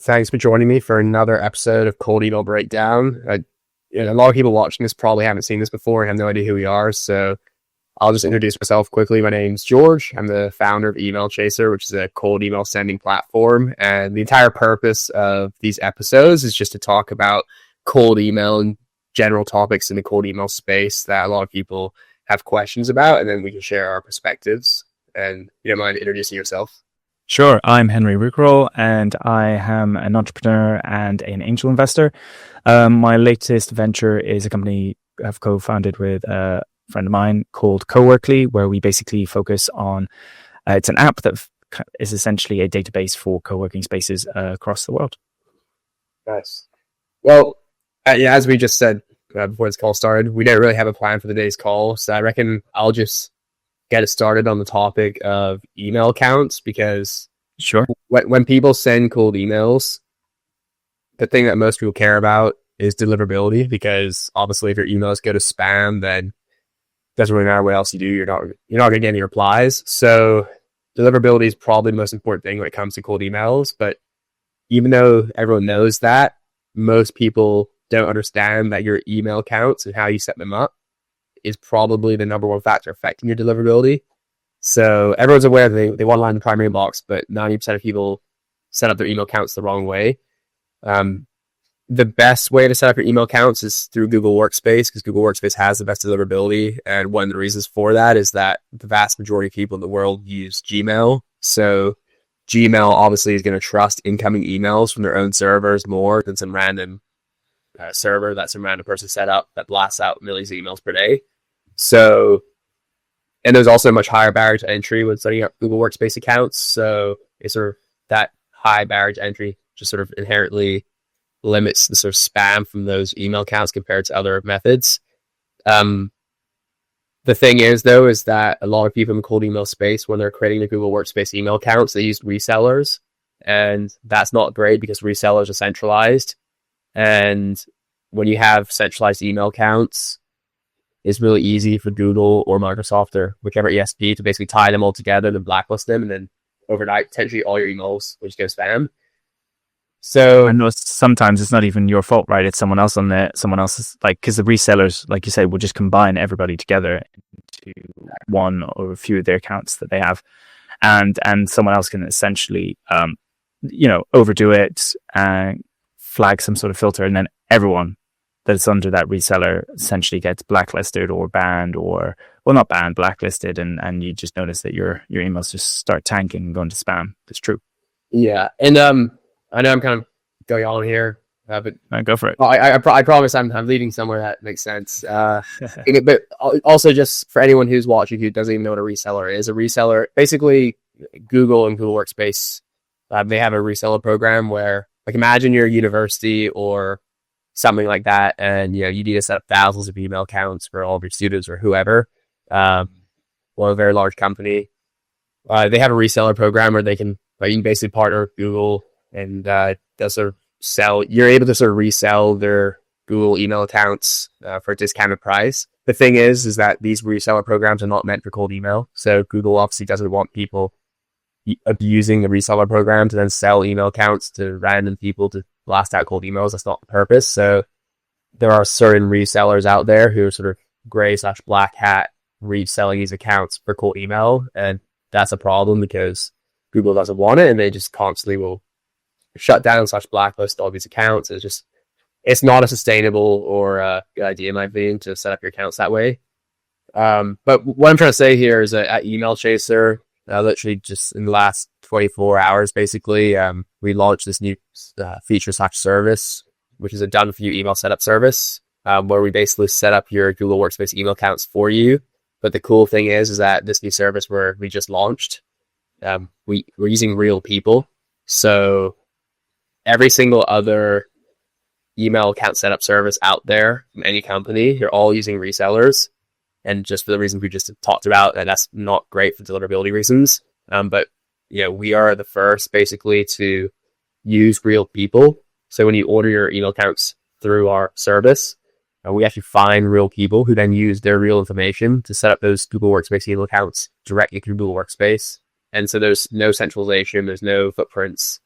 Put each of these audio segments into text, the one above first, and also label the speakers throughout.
Speaker 1: Thanks for joining me for another episode of Cold Email Breakdown. A lot of people watching this probably haven't seen this before and have no idea who we are, so I'll just introduce myself quickly. My name's George. I'm the founder of Email Chaser, which is a cold email sending platform, and the entire purpose of these episodes is just to talk about cold email and general topics in the cold email space that a lot of people have questions about, and then we can share our perspectives. And you don't mind introducing yourself?
Speaker 2: Sure. I'm Henry Rickroll, and I am an entrepreneur and an angel investor. My latest venture is a company I've co-founded with a friend of mine called Coworkly, where we basically focus on, it's an app that is essentially a database for co-working spaces across the world.
Speaker 1: Nice. Well, as we just said before this call started, we don't really have a plan for today's call, so I reckon I'll just get it started on the topic of email accounts, because
Speaker 2: sure,
Speaker 1: when people send cold emails, the thing that most people care about is deliverability, because obviously if your emails go to spam, then it doesn't really matter what else you do, you're not going to get any replies. So deliverability is probably the most important thing when it comes to cold emails. But even though everyone knows that, most people don't understand that your email accounts and how you set them up is probably the number one factor affecting your deliverability. So everyone's aware that they want to land in the primary inbox, but 90% of people set up their email accounts the wrong way. The best way to set up your email accounts is through Google Workspace, because Google Workspace has the best deliverability. And one of the reasons for that is that the vast majority of people in the world use Gmail. So Gmail obviously is going to trust incoming emails from their own servers more than some random server that some random person set up that blasts out millions of emails per day. So, and there's also a much higher barrier to entry with setting up Google Workspace accounts. So it's sort of that high barrier to entry just sort of inherently limits the sort of spam from those email accounts compared to other methods. The thing is, though, is that a lot of people in the cold email space, when they're creating the Google Workspace email accounts, they use resellers. And that's not great because resellers are centralized. And when you have centralized email accounts, it's really easy for Google or Microsoft or whichever ESP to basically tie them all together, then blacklist them, and then overnight, potentially all your emails will just go spam. So
Speaker 2: I know sometimes it's not even your fault, right? It's someone else someone else's, like, because the resellers, like you said, will just combine everybody together into one or a few of their accounts that they have, and someone else can essentially, overdo it and flag some sort of filter, and then everyone that's under that reseller essentially gets blacklisted or banned, or, well, not banned, blacklisted, and you just notice that your emails just start tanking and going to spam. That's true.
Speaker 1: Yeah, and I know I'm kind of going on here, but
Speaker 2: go for it.
Speaker 1: I promise I'm leading somewhere that makes sense. But also, just for anyone who's watching who doesn't even know what a reseller, basically Google and Google Workspace, they have a reseller program where, like, imagine you're a university or something like that, and you need to set up thousands of email accounts for all of your students or whoever. A very large company, they have a reseller program where you can basically partner with Google, and they'll sort of sell. You're able to sort of resell their Google email accounts for a discounted price. The thing is that these reseller programs are not meant for cold email, so Google obviously doesn't want people abusing the reseller program to then sell email accounts to random people to blast out cold emails. That's not the purpose. So there are certain resellers out there who are sort of gray/black hat reselling these accounts for cold email, and that's a problem because Google doesn't want it, and they just constantly will shut down/blacklist all these accounts. It's not a sustainable or good idea, in my opinion, to set up your accounts that way. But what I'm trying to say here is that at Email Chaser, literally just in the last 24 hours, basically, we launched this new feature/service, which is a done-for-you email setup service, where we basically set up your Google Workspace email accounts for you. But the cool thing is that this new service where we just launched, we're using real people. So every single other email account setup service out there from any company, they're all using resellers. And just for the reasons we just talked about, that's not great for deliverability reasons. But we are the first basically to use real people. So when you order your email accounts through our service, we actually find real people who then use their real information to set up those Google Workspace email accounts directly through Google Workspace. And so there's no centralization, there's no footprints.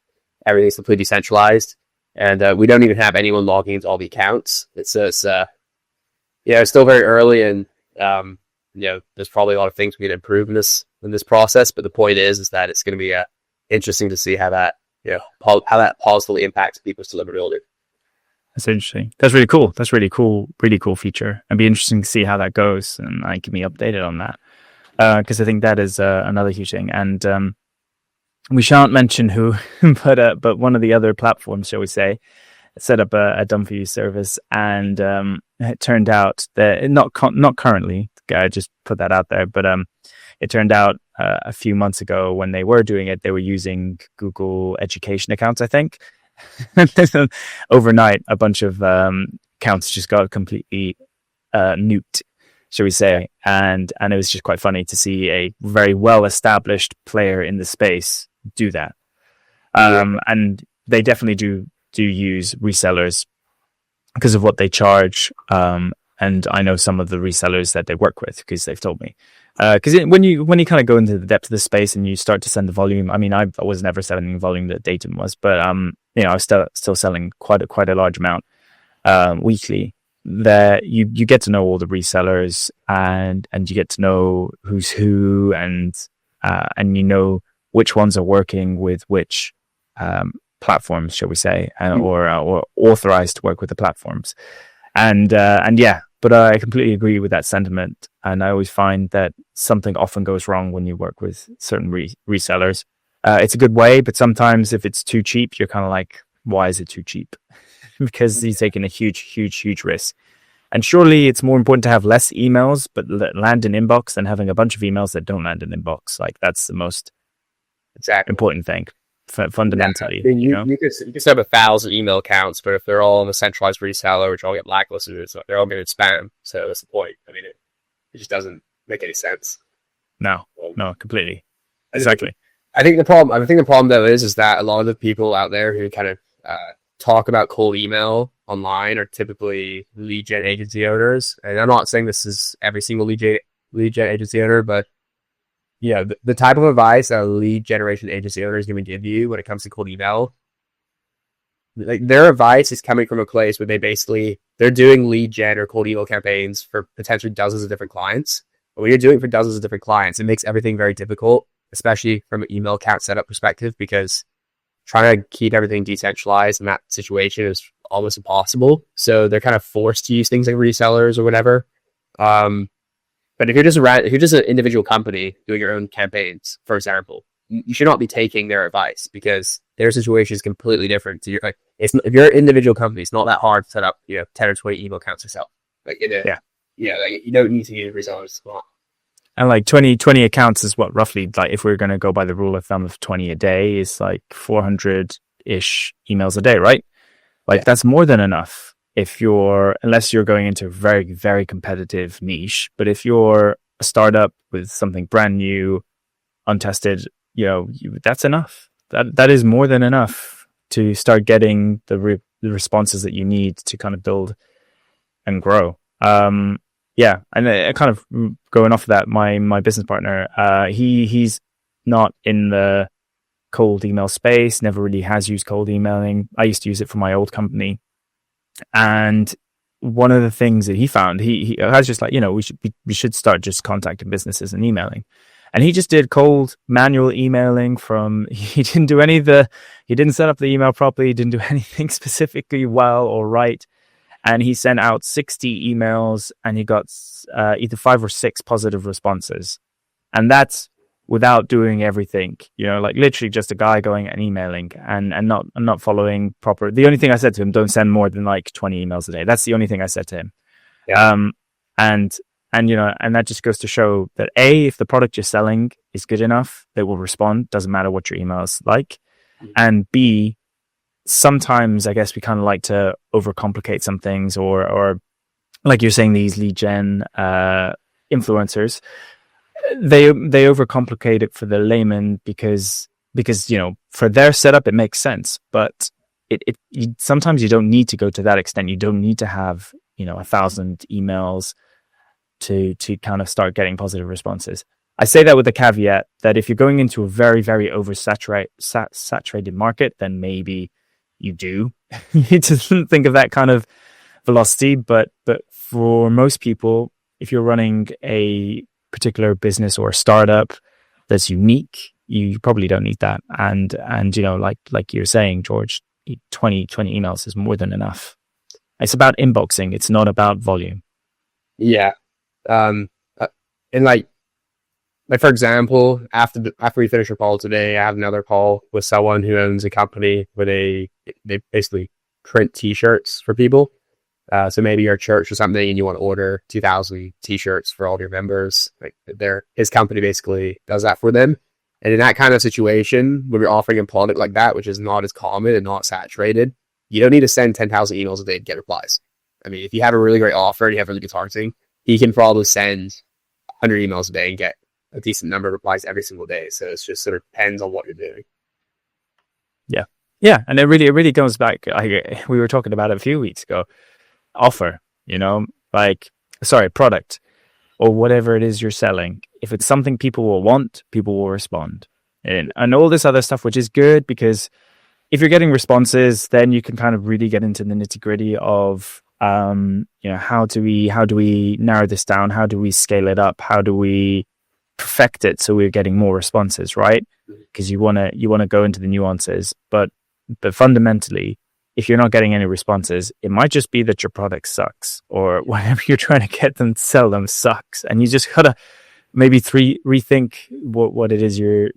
Speaker 1: everything's completely decentralized, and we don't even have anyone logging into all the accounts. It's still very early, and there's probably a lot of things we can improve in this process. But the point is that it's going to be interesting to see how that how that positively impacts people's deliverability.
Speaker 2: That's interesting. That's really cool. That's really cool feature. It'd be interesting to see how that goes, and keep me updated on that, because I think that is another huge thing. And we shan't mention who, but one of the other platforms, shall we say, set up a done for you service, and it turned out that not currently. I just put that out there, but it turned out a few months ago when they were doing it, they were using Google education accounts, I think. Overnight, a bunch of accounts just got completely nuked, shall we say, and it was just quite funny to see a very well established player in the space do that. And they definitely do use resellers because of what they charge. And I know some of the resellers that they work with because they've told me. Because when you kind of go into the depth of the space and you start to send the volume, I mean, I was never selling the volume that Dayton was, but I was still selling quite a large amount weekly. That you get to know all the resellers, and you get to know who's who, and you know which ones are working with which platforms, shall we say, or authorized to work with the platforms. And yeah, but I completely agree with that sentiment. And I always find that something often goes wrong when you work with certain resellers. It's a good way, but sometimes if it's too cheap, you're kind of like, why is it too cheap? Because he's taking a huge risk. And surely it's more important to have less emails, but land in inbox than having a bunch of emails that don't land in inbox. Like, that's the most important thing. Fundamentally,
Speaker 1: yeah. I mean, you could set up 1,000 email accounts, but if they're all in a centralized reseller, which all get blacklisted, so they're all getting spam. So that's the point. I mean, it just doesn't make any sense.
Speaker 2: No, completely. Exactly.
Speaker 1: I think the problem though is that a lot of the people out there who kind of talk about cold email online are typically lead gen agency owners, and I'm not saying this is every single lead gen agency owner, but yeah, the type of advice that a lead generation agency owner is going to give you when it comes to cold email, like their advice is coming from a place where they're doing lead gen or cold email campaigns for potentially dozens of different clients. But when you're doing it for dozens of different clients, it makes everything very difficult, especially from an email account setup perspective, because trying to keep everything decentralized in that situation is almost impossible. So they're kind of forced to use things like resellers or whatever. But if you're just an individual company doing your own campaigns, for example, you should not be taking their advice because their situation is completely different. To if you're an individual company, it's not that hard to set up 10 or 20 email accounts yourself. Like you don't need to use resellers.
Speaker 2: And like 20 accounts is what roughly, like if we're going to go by the rule of thumb of 20 a day, is like 400-ish emails a day, right? Like that's more than enough. Unless you're going into a very, very competitive niche, but if you're a startup with something brand new, untested, that's enough. That is more than enough to start getting the responses that you need to kind of build and grow. Yeah, and kind of going off of that, my business partner, he's not in the cold email space. Never really has used cold emailing. I used to use it for my old company. And one of the things that he found, he was just like, we should start just contacting businesses and emailing. And he just did cold manual emailing he didn't do he didn't set up the email properly. He didn't do anything specifically well or right. And he sent out 60 emails and he got either 5 or 6 positive responses. And that's without doing everything, like literally just a guy going and emailing and not following proper. The only thing I said to him, don't send more than like 20 emails a day. That's the only thing I said to him. Yeah. And that just goes to show that if the product you're selling is good enough, they will respond. Doesn't matter what your email is like. Mm-hmm. And B, sometimes I guess we kind of like to overcomplicate some things or like you're saying, these lead gen influencers, they overcomplicate it for the layman because for their setup it makes sense, but sometimes you don't need to go to that extent. You don't need to have 1,000 emails to kind of start getting positive responses. I say that with the caveat that if you're going into a very, very saturated market, then maybe you do need to think of that kind of velocity. But for most people, if you're running a particular business or a startup that's unique, you probably don't need that. And like you're saying, George, 20 emails is more than enough. It's about inboxing. It's not about volume.
Speaker 1: Yeah. And like for example, after we finish our call today, I have another call with someone who owns a company where they basically print T-shirts for people. So maybe you're a church or something and you want to order 2,000 T-shirts for all your members. Like his company basically does that for them. And in that kind of situation, when you're offering a product like that, which is not as common and not saturated, you don't need to send 10,000 emails a day to get replies. I mean, if you have a really great offer and you have really good targeting, he can probably send 100 emails a day and get a decent number of replies every single day. So it's just sort of depends on what you're doing.
Speaker 2: Yeah. And it really goes back. We were talking about it a few weeks ago. Offer, product or whatever it is you're selling. If it's something people will want, people will respond. And all this other stuff, which is good because if you're getting responses, then you can kind of really get into the nitty gritty of, how do we narrow this down? How do we scale it up? How do we perfect it so we're getting more responses, right? Because you want to go into the nuances, but fundamentally, if you're not getting any responses, it might just be that your product sucks or whatever you're trying to get them to sell them sucks, and you just gotta maybe rethink what it is you're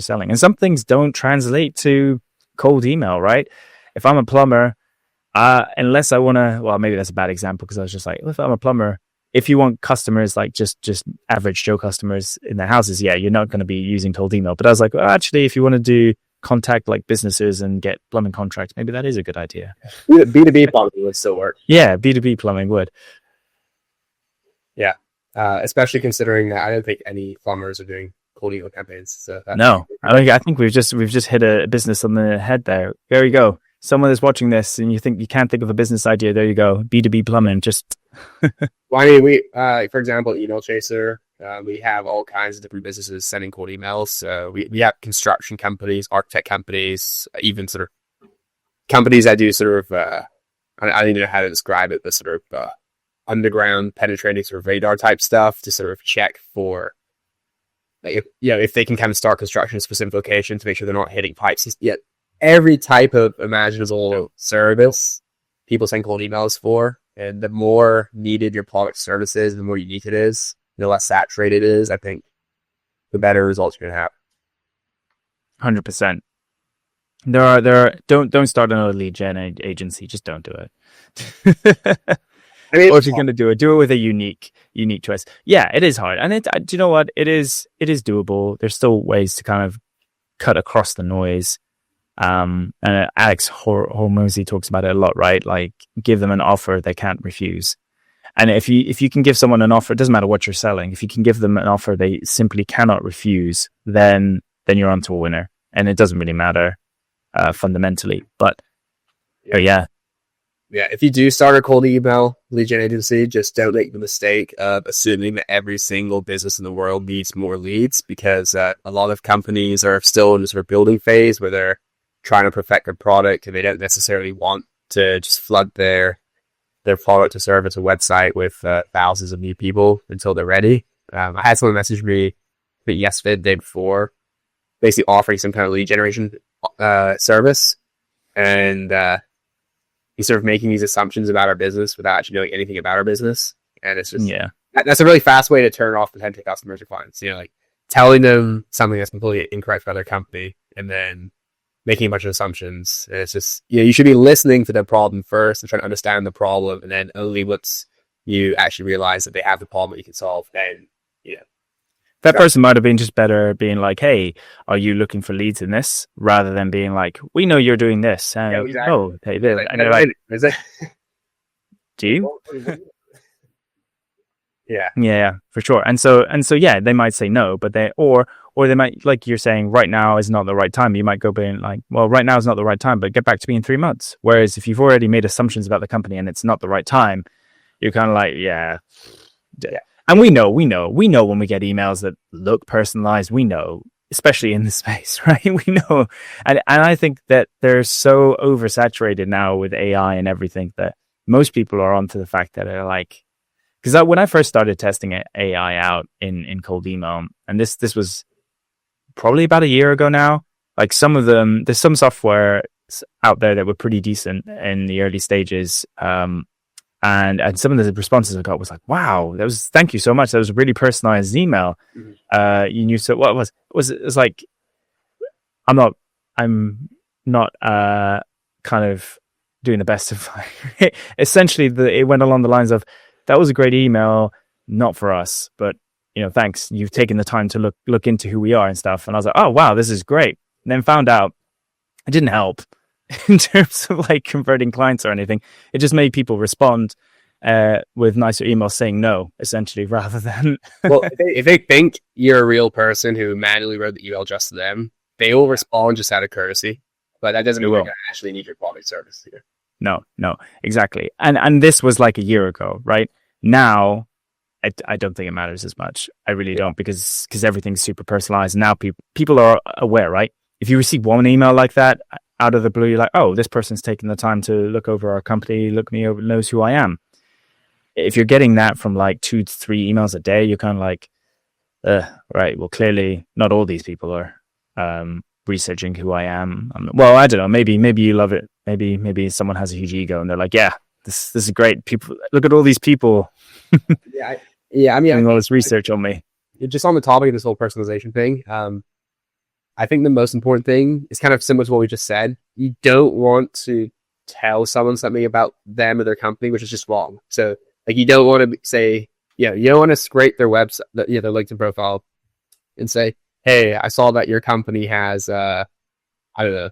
Speaker 2: selling. And some things don't translate to cold email, right? If I'm a plumber, unless I want to, well, maybe that's a bad example because I was just like, if I'm a plumber, if you want customers like just average Joe customers in their houses, yeah, you're not going to be using cold email. But I was like, well, actually, if you want to do contact like businesses and get plumbing contracts, maybe that is a good idea.
Speaker 1: B2B plumbing would still work.
Speaker 2: Yeah, B2B plumbing would.
Speaker 1: Yeah, especially considering that I don't think any plumbers are doing cold email campaigns. So
Speaker 2: no, I think we've just hit a business on the head there. There you go. Someone is watching this and you can't think of a business idea. There you go. B2B plumbing. Just.
Speaker 1: Well, I mean, we, for example, Email Chaser, we have all kinds of different businesses sending cold emails. We have construction companies, architect companies, even sort of companies that do sort of, I don't even know how to describe it, but sort of underground penetrating sort of radar type stuff to sort of check for, like, if they can kind of start construction in a specific location to make sure they're not hitting pipes. Yet every type of imaginable service people send cold emails for. And the more needed your product service is, the more unique it is, the less saturated it is, I think, the better results you're going to have.
Speaker 2: 100%. There are don't start another lead gen agency. Just don't do it. I mean, or if you're going to do it with a unique choice. Yeah, it is hard. And do you know what? It is doable. There's still ways to kind of cut across the noise. And Alex Hormozy talks about it a lot, right? Like, give them an offer they can't refuse. And if you can give someone an offer, it doesn't matter what you're selling. If you can give them an offer they simply cannot refuse, then you're onto a winner. And it doesn't really matter fundamentally. But yeah.
Speaker 1: If you do start a cold email lead gen agency, just don't make the mistake of assuming that every single business in the world needs more leads, because a lot of companies are still in this sort of building phase where they're trying to perfect their product and they don't necessarily want to just flood their product or service or website with thousands of new people until they're ready. I had someone message me yesterday, the day before, basically offering some kind of lead generation service, and he's sort of making these assumptions about our business without actually knowing anything about our business. And it's just, that's a really fast way to turn off potential customers or clients, like telling them something that's completely incorrect for their company and then making a bunch of assumptions. And it's just, you should be listening to the problem first and trying to understand the problem. And then only once you actually realize that they have the problem that you can solve, then,
Speaker 2: that person might have been just better being like, hey, are you looking for leads in this? Rather than being like, we know you're doing this.
Speaker 1: Exactly.
Speaker 2: Oh, hey, this. And they're like, do you? Yeah, for sure. And so, yeah, they might say no, but or they might, like you're saying, right now is not the right time. You might go being like, well, right now is not the right time, but get back to me in 3 months. Whereas if you've already made assumptions about the company and it's not the right time, you're kind of like, yeah. And we know when we get emails that look personalized, we know, especially in the space, right? We know. And I think that they're so oversaturated now with AI and everything that most people are onto the fact that they're like, because when I first started testing AI out in cold email, and this was probably about a year ago now, like some of them, there's some software out there that were pretty decent in the early stages. And some of the responses I got was like, wow, thank you so much. That was a really personalized email. You knew, so what was it? Was like, I'm not kind of doing the best of essentially it went along the lines of, that was a great email, not for us, but thanks. You've taken the time to look into who we are and stuff. And I was like, oh wow, this is great. And then found out it didn't help in terms of like converting clients or anything. It just made people respond with nicer emails saying no, essentially, rather than
Speaker 1: well, if they think you're a real person who manually wrote the email just to them, they will respond just out of courtesy. But that doesn't mean they're going to actually need your product service here.
Speaker 2: No, exactly. And this was like a year ago, right? Now, I don't think it matters as much. I really don't, because everything's super personalized. Now people are aware, right? If you receive one email like that out of the blue, you're like, oh, this person's taking the time to look over our company, look me over, knows who I am. If you're getting that from like 2 to 3 emails a day, you're kind of like, right, well, clearly not all these people are researching who I am. Well, I don't know. Maybe you love it. Maybe someone has a huge ego and they're like, yeah, this is great. People, look at all these people.
Speaker 1: I mean,
Speaker 2: doing all this research on me.
Speaker 1: Just on the topic of this whole personalization thing, I think the most important thing is kind of similar to what we just said. You don't want to tell someone something about them or their company, which is just wrong. So, like, you don't want to say, you don't want to scrape their website, their LinkedIn profile, and say, hey, I saw that your company has, I don't know,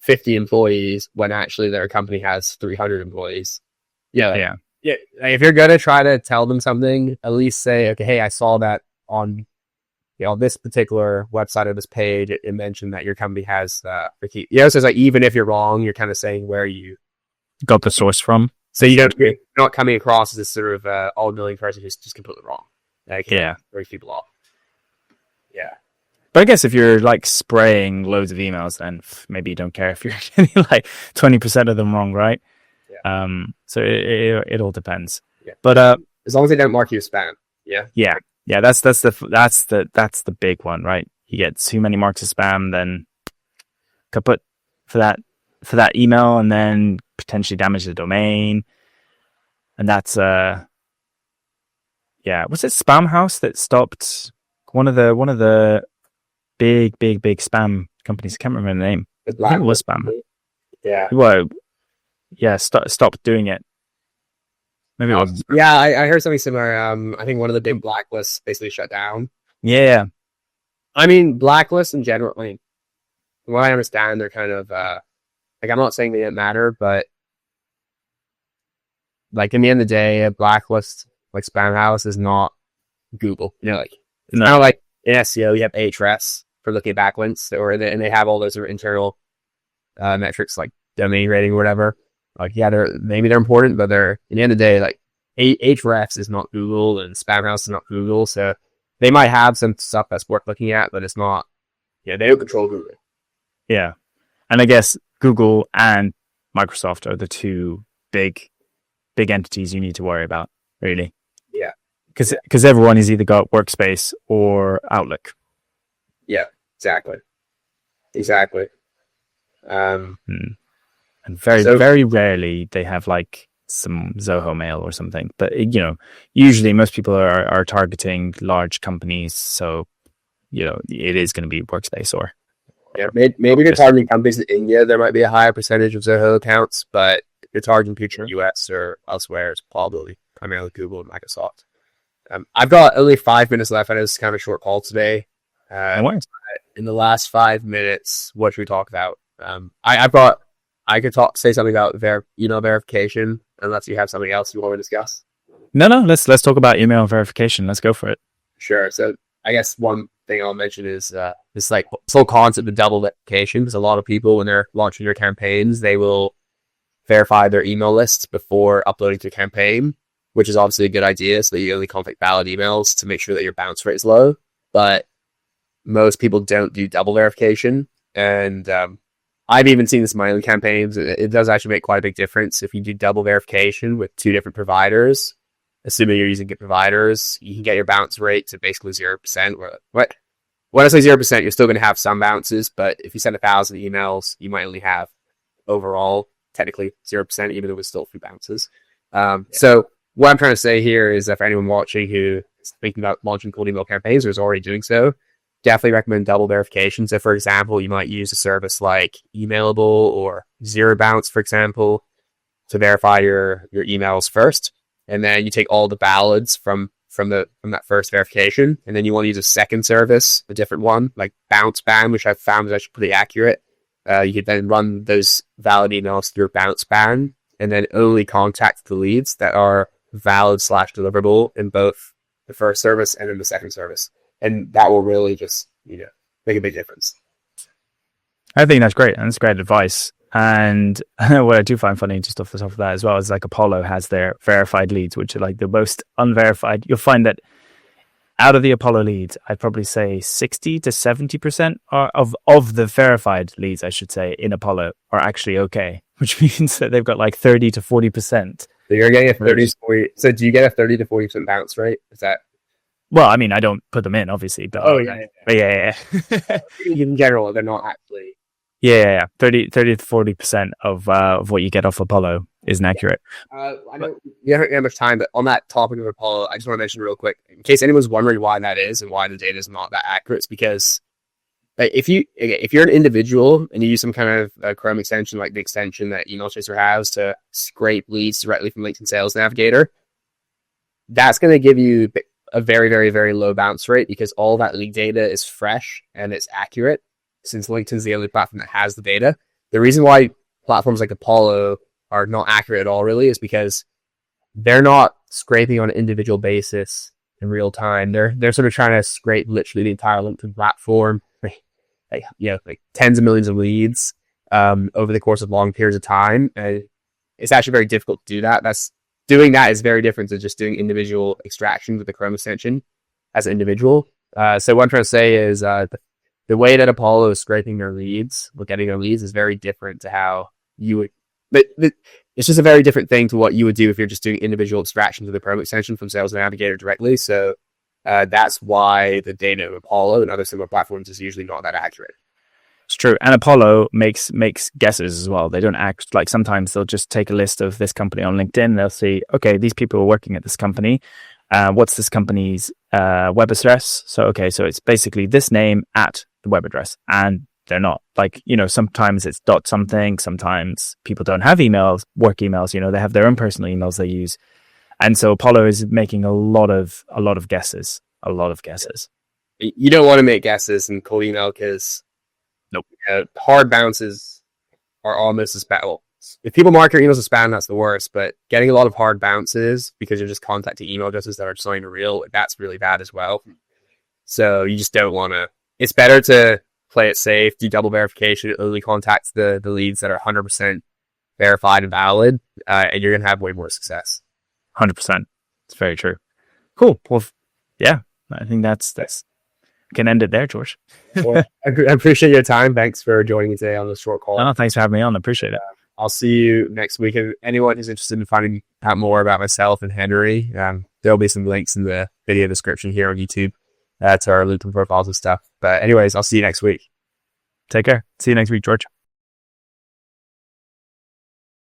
Speaker 1: 50 employees, when actually their company has 300 employees. Yeah. If you're going to try to tell them something, at least say, okay, hey, I saw that on this particular website or this page, it mentioned that your company has, so it's like, even if you're wrong, you're kind of saying where you
Speaker 2: got the source from.
Speaker 1: So you're not coming across as this sort of all-knowing person who's just completely wrong. Very people off. Yeah.
Speaker 2: But I guess if you're like spraying loads of emails, then maybe you don't care if you're getting like 20% of them wrong, right? Yeah. So it all depends. Yeah. But
Speaker 1: as long as they don't mark you as spam. Yeah.
Speaker 2: Yeah. That's the big one, right? You get too many marks of spam, then kaput for that email, and then potentially damage the domain. And that's was it Spam House that stopped one of the big spam companies? I can't remember the name. I think it was Spam.
Speaker 1: Yeah.
Speaker 2: Well, yeah, stopped doing it. Maybe it was.
Speaker 1: Yeah, I heard something similar. I think one of the big blacklists basically shut down.
Speaker 2: Yeah.
Speaker 1: I mean, blacklists in general, I mean, from what I understand, they're kind of, like, I'm not saying they didn't matter, but, like, in the end of the day, a blacklist, like Spam House, is not Google. Like, it's kind of like in SEO, you have Ahrefs for looking at backlinks, and they have all those internal metrics, like domain rating or whatever. Like, yeah, they're important, but in the end of the day, like, Ahrefs is not Google, and Spam House is not Google, so they might have some stuff that's worth looking at, but it's not, they don't control Google.
Speaker 2: Yeah. And I guess Google and Microsoft are the two big entities you need to worry about, really.
Speaker 1: Yeah.
Speaker 2: Because everyone has either got Workspace or Outlook.
Speaker 1: Yeah, exactly.
Speaker 2: And very rarely they have like some Zoho Mail or something. But usually most people are targeting large companies, so it is going to be Workspace or.
Speaker 1: Yeah, maybe you're targeting companies in India. There might be a higher percentage of Zoho accounts, but if you're targeting people in the US or elsewhere, it's probably primarily Google and Microsoft. I've got only 5 minutes left. I know it's kind of a short call today. In the last 5 minutes, what should we talk about? I could say something about email verification, unless you have something else you want to discuss.
Speaker 2: No, let's talk about email verification. Let's go for it.
Speaker 1: Sure. So I guess one thing I'll mention is this whole concept of double verification, because a lot of people, when they're launching their campaigns, they will verify their email lists before uploading to a campaign. which is obviously a good idea, so that you only contact valid emails to make sure that your bounce rate is low. But most people don't do double verification, and I've even seen this in my own campaigns. It does actually make quite a big difference if you do double verification with 2 different providers. Assuming you're using good providers, you can get your bounce rate to basically 0%. When I say 0%, you're still going to have some bounces, but if you send 1,000 emails, you might only have overall technically 0%, even though it's still a few bounces. So what I'm trying to say here is that for anyone watching who is thinking about launching cold email campaigns or is already doing so, definitely recommend double verification. So for example, you might use a service like Emailable or Zero Bounce, for example, to verify your emails first. And then you take all the valids from that first verification, and then you want to use a second service, a different one, like Bounce Ban, which I've found is actually pretty accurate. You could then run those valid emails through Bounce Ban, and then only contact the leads that are valid/deliverable in both the first service and in the second service. And that will really just, make a big difference.
Speaker 2: I think that's great, and that's great advice. And what I do find funny, just off the top of that as well, is like Apollo has their verified leads, which are like the most unverified. You'll find that out of the Apollo leads, I'd probably say 60 to 70% of the verified leads, I should say, in Apollo are actually okay, which means that they've got like 30 to 40%.
Speaker 1: So you're getting a 30 to 40. So do you get a 30 to 40% bounce rate? Is that?
Speaker 2: Well, I mean, I don't put them in, obviously. But, But yeah.
Speaker 1: In general, they're not actually.
Speaker 2: Yeah. 30 to 40% of what you get off Apollo isn't accurate.
Speaker 1: I know you haven't had much time, but on that topic of Apollo, I just want to mention real quick, in case anyone's wondering why that is and why the data is not that accurate, it's because if you're an individual and you use some kind of Chrome extension, like the extension that Email Chaser has to scrape leads directly from LinkedIn Sales Navigator, that's going to give you a very, very, very low bounce rate because all that lead data is fresh and it's accurate. Since LinkedIn's the only platform that has the data. The reason why platforms like Apollo are not accurate at all really is because they're not scraping on an individual basis in real time. They're sort of trying to scrape literally the entire LinkedIn platform, like tens of millions of leads over the course of long periods of time. And it's actually very difficult to do that. Doing that is very different to just doing individual extractions with the Chrome extension as an individual. So what I'm trying to say is the way that Apollo is scraping their leads, getting their leads, is very different to how you would. But it's just a very different thing to what you would do if you're just doing individual extractions of the Chrome extension from Sales Navigator directly. So that's why the data of Apollo and other similar platforms is usually not that accurate.
Speaker 2: It's true. And Apollo makes guesses as well. They don't act like, sometimes they'll just take a list of this company on LinkedIn. They'll see, okay, these people are working at this company. What's this company's web address? So it's basically this name at the web address, and they're not. Like, sometimes it's dot something, sometimes people don't have emails, work emails, they have their own personal emails they use. And so Apollo is making a lot of guesses.
Speaker 1: You don't want to make guesses in cold email because hard bounces are almost as bad. Well, if people mark your emails as spam, that's the worst, but getting a lot of hard bounces because you're just contacting email addresses that are just not even real, that's really bad as well. So you just don't want to. It's better to play it safe, do double verification, only contact the leads that are 100% verified and valid, and you're going to have way more success.
Speaker 2: 100%. It's very true. Cool. Well, yeah, I think that's can end it there, George.
Speaker 1: Well, I appreciate your time. Thanks for joining me today on this short call.
Speaker 2: Oh, thanks for having me on. I appreciate it.
Speaker 1: I'll see you next week. And anyone who's interested in finding out more about myself and Henry, there'll be some links in the video description here on YouTube to our LinkedIn profiles and stuff. But anyways, I'll see you next week.
Speaker 2: Take care. See you next week, George.